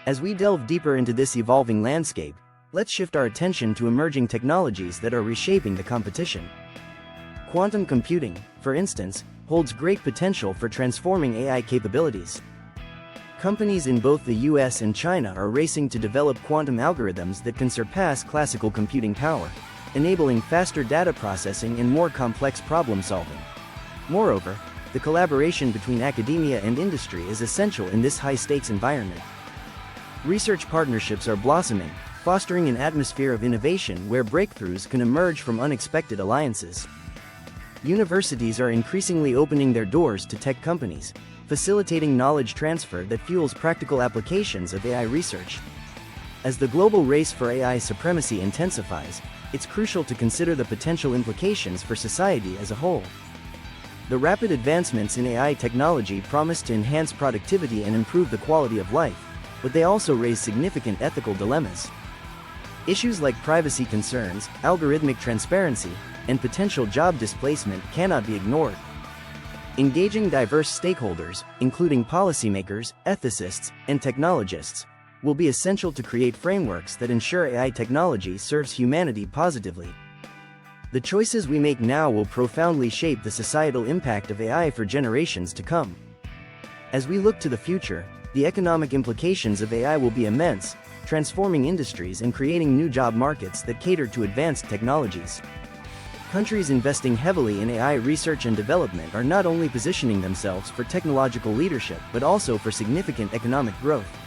As we delve deeper into this evolving landscape, let's shift our attention to emerging technologies that are reshaping the competition. Quantum computing, for instance, holds great potential for transforming AI capabilities. Companies in both the US and China are racing to develop quantum algorithms that can surpass classical computing power, enabling faster data processing and more complex problem solving. Moreover, the collaboration between academia and industry is essential in this high-stakes environment. Research partnerships are blossoming, fostering an atmosphere of innovation where breakthroughs can emerge from unexpected alliances. Universities are increasingly opening their doors to tech companies, facilitating knowledge transfer that fuels practical applications of AI research. As the global race for AI supremacy intensifies, it's crucial to consider the potential implications for society as a whole. The rapid advancements in AI technology promise to enhance productivity and improve the quality of life, but they also raise significant ethical dilemmas. Issues like privacy concerns, algorithmic transparency, and potential job displacement cannot be ignored. Engaging diverse stakeholders, including policymakers, ethicists, and technologists, will be essential to create frameworks that ensure AI technology serves humanity positively. The choices we make now will profoundly shape the societal impact of AI for generations to come. As we look to the future, the economic implications of AI will be immense, transforming industries and creating new job markets that cater to advanced technologies. Countries investing heavily in AI research and development are not only positioning themselves for technological leadership but also for significant economic growth.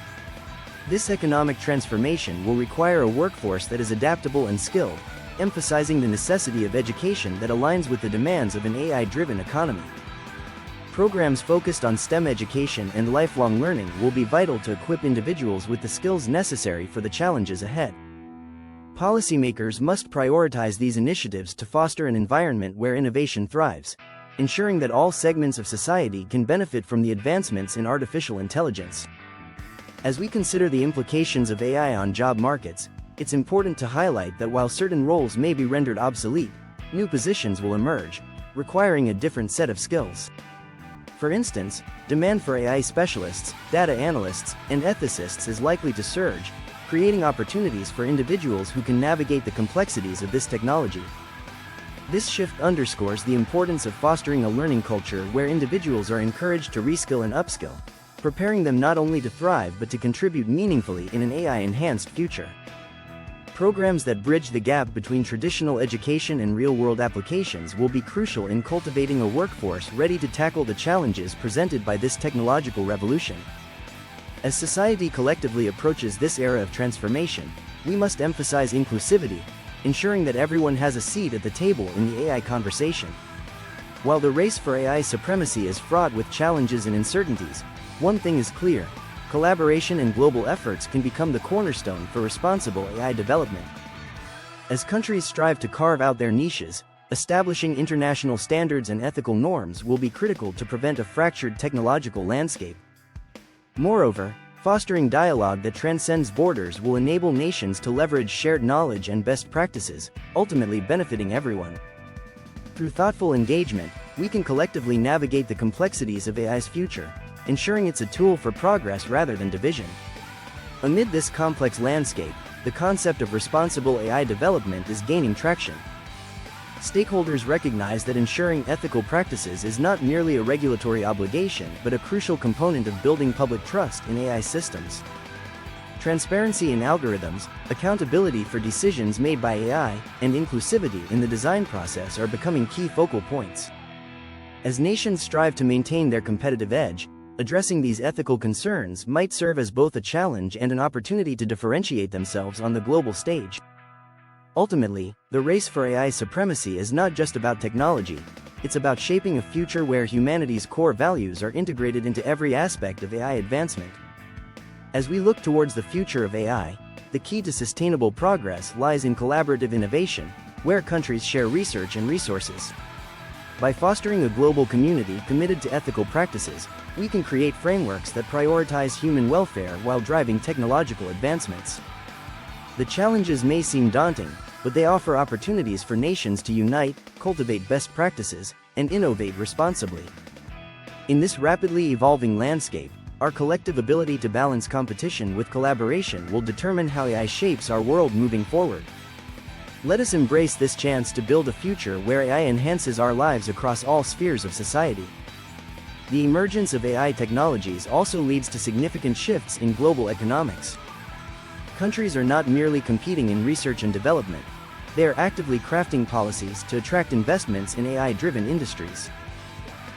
This economic transformation will require a workforce that is adaptable and skilled, emphasizing the necessity of education that aligns with the demands of an AI-driven economy. Programs focused on STEM education and lifelong learning will be vital to equip individuals with the skills necessary for the challenges ahead. Policymakers must prioritize these initiatives to foster an environment where innovation thrives, ensuring that all segments of society can benefit from the advancements in artificial intelligence. As we consider the implications of AI on job markets, it's important to highlight that while certain roles may be rendered obsolete, new positions will emerge, requiring a different set of skills. For instance, demand for AI specialists, data analysts, and ethicists is likely to surge, creating opportunities for individuals who can navigate the complexities of this technology. This shift underscores the importance of fostering a learning culture where individuals are encouraged to reskill and upskill, preparing them not only to thrive but to contribute meaningfully in an AI-enhanced future. Programs that bridge the gap between traditional education and real-world applications will be crucial in cultivating a workforce ready to tackle the challenges presented by this technological revolution. As society collectively approaches this era of transformation, we must emphasize inclusivity, ensuring that everyone has a seat at the table in the AI conversation. While the race for AI supremacy is fraught with challenges and uncertainties, one thing is clear: collaboration and global efforts can become the cornerstone for responsible AI development. As countries strive to carve out their niches, establishing international standards and ethical norms will be critical to prevent a fractured technological landscape. Moreover, fostering dialogue that transcends borders will enable nations to leverage shared knowledge and best practices, ultimately benefiting everyone. Through thoughtful engagement, we can collectively navigate the complexities of AI's future, ensuring it's a tool for progress rather than division. Amid this complex landscape, the concept of responsible AI development is gaining traction. Stakeholders recognize that ensuring ethical practices is not merely a regulatory obligation but a crucial component of building public trust in AI systems. Transparency in algorithms, accountability for decisions made by AI, and inclusivity in the design process are becoming key focal points. As nations strive to maintain their competitive edge, addressing these ethical concerns might serve as both a challenge and an opportunity to differentiate themselves on the global stage. Ultimately, the race for AI supremacy is not just about technology, it's about shaping a future where humanity's core values are integrated into every aspect of AI advancement. As we look towards the future of AI, the key to sustainable progress lies in collaborative innovation, where countries share research and resources. By fostering a global community committed to ethical practices, we can create frameworks that prioritize human welfare while driving technological advancements. The challenges may seem daunting, but they offer opportunities for nations to unite, cultivate best practices, and innovate responsibly. In this rapidly evolving landscape, Our collective ability to balance competition with collaboration will determine how AI shapes our world moving forward. Let us embrace this chance to build a future where AI enhances our lives across all spheres of society. The emergence of AI technologies also leads to significant shifts in global economics. Countries are not merely competing in research and development, they are actively crafting policies to attract investments in AI-driven industries.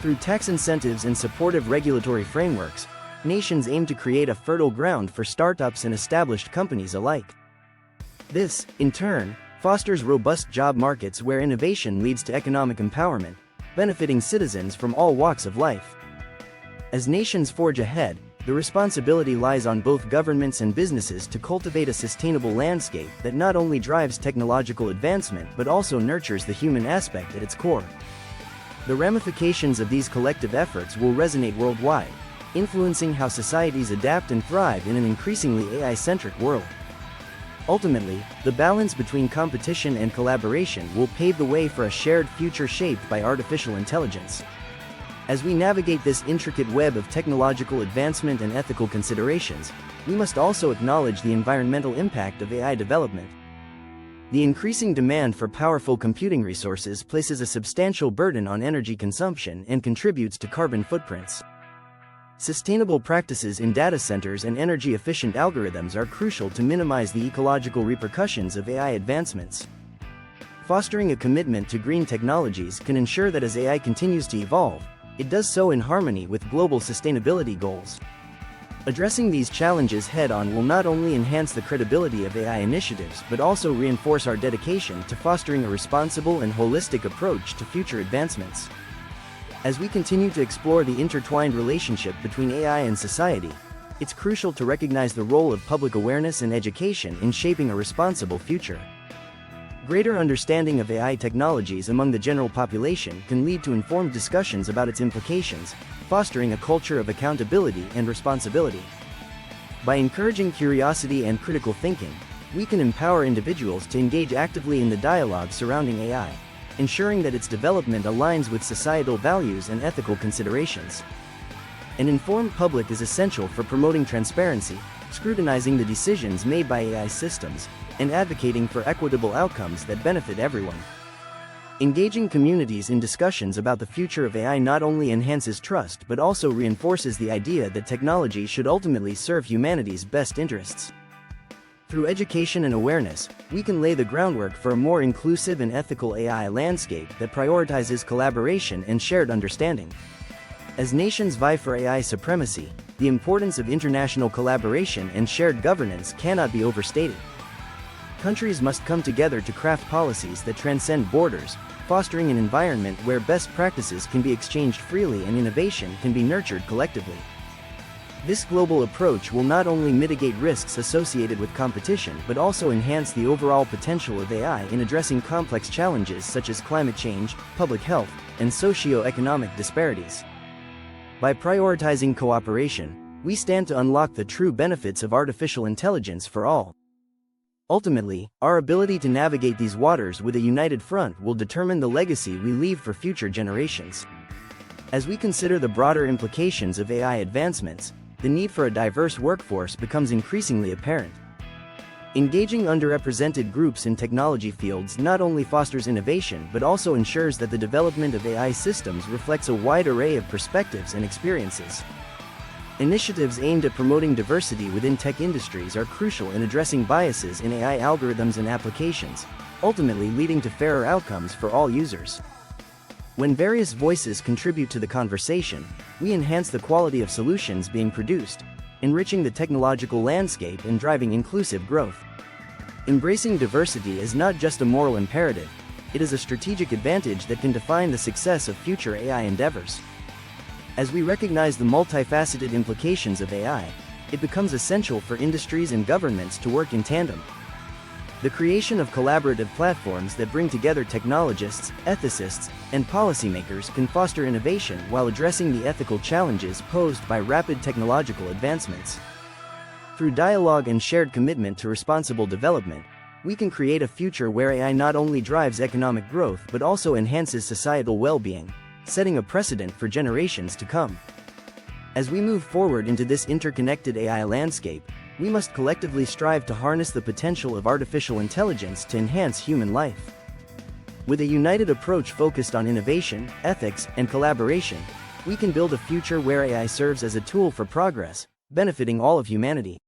Through tax incentives and supportive regulatory frameworks, nations aim to create a fertile ground for startups and established companies alike. This, in turn, fosters robust job markets where innovation leads to economic empowerment, benefiting citizens from all walks of life. As nations forge ahead, the responsibility lies on both governments and businesses to cultivate a sustainable landscape that not only drives technological advancement but also nurtures the human aspect at its core. The ramifications of these collective efforts will resonate worldwide, influencing how societies adapt and thrive in an increasingly AI-centric world. Ultimately, the balance between competition and collaboration will pave the way for a shared future shaped by artificial intelligence. As we navigate this intricate web of technological advancement and ethical considerations, we must also acknowledge the environmental impact of AI development. The increasing demand for powerful computing resources places a substantial burden on energy consumption and contributes to carbon footprints. Sustainable practices in data centers and energy-efficient algorithms are crucial to minimize the ecological repercussions of AI advancements. Fostering a commitment to green technologies can ensure that as AI continues to evolve, it does so in harmony with global sustainability goals. Addressing these challenges head-on will not only enhance the credibility of AI initiatives but also reinforce our dedication to fostering a responsible and holistic approach to future advancements. As we continue to explore the intertwined relationship between AI and society, it's crucial to recognize the role of public awareness and education in shaping a responsible future. Greater understanding of AI technologies among the general population can lead to informed discussions about its implications, fostering a culture of accountability and responsibility. By encouraging curiosity and critical thinking, we can empower individuals to engage actively in the dialogue surrounding AI, ensuring that its development aligns with societal values and ethical considerations. An informed public is essential for promoting transparency, scrutinizing the decisions made by AI systems, and advocating for equitable outcomes that benefit everyone. Engaging communities in discussions about the future of AI not only enhances trust but also reinforces the idea that technology should ultimately serve humanity's best interests. Through education and awareness, we can lay the groundwork for a more inclusive and ethical AI landscape that prioritizes collaboration and shared understanding. As nations vie for AI supremacy, the importance of international collaboration and shared governance cannot be overstated. Countries must come together to craft policies that transcend borders, fostering an environment where best practices can be exchanged freely and innovation can be nurtured collectively. This global approach will not only mitigate risks associated with competition but also enhance the overall potential of AI in addressing complex challenges such as climate change, public health, and socio-economic disparities. By prioritizing cooperation, we stand to unlock the true benefits of artificial intelligence for all. Ultimately, our ability to navigate these waters with a united front will determine the legacy we leave for future generations. As we consider the broader implications of AI advancements, the need for a diverse workforce becomes increasingly apparent. Engaging underrepresented groups in technology fields not only fosters innovation but also ensures that the development of AI systems reflects a wide array of perspectives and experiences. Initiatives aimed at promoting diversity within tech industries are crucial in addressing biases in AI algorithms and applications, ultimately leading to fairer outcomes for all users. When various voices contribute to the conversation, we enhance the quality of solutions being produced, enriching the technological landscape and driving inclusive growth. Embracing diversity is not just a moral imperative, it is a strategic advantage that can define the success of future AI endeavors. As we recognize the multifaceted implications of AI, it becomes essential for industries and governments to work in tandem. The creation of collaborative platforms that bring together technologists, ethicists, and policymakers can foster innovation while addressing the ethical challenges posed by rapid technological advancements. Through dialogue and shared commitment to responsible development, we can create a future where AI not only drives economic growth but also enhances societal well-being, setting a precedent for generations to come. As we move forward into this interconnected AI landscape, we must collectively strive to harness the potential of artificial intelligence to enhance human life. With a united approach focused on innovation, ethics, and collaboration, we can build a future where AI serves as a tool for progress, benefiting all of humanity.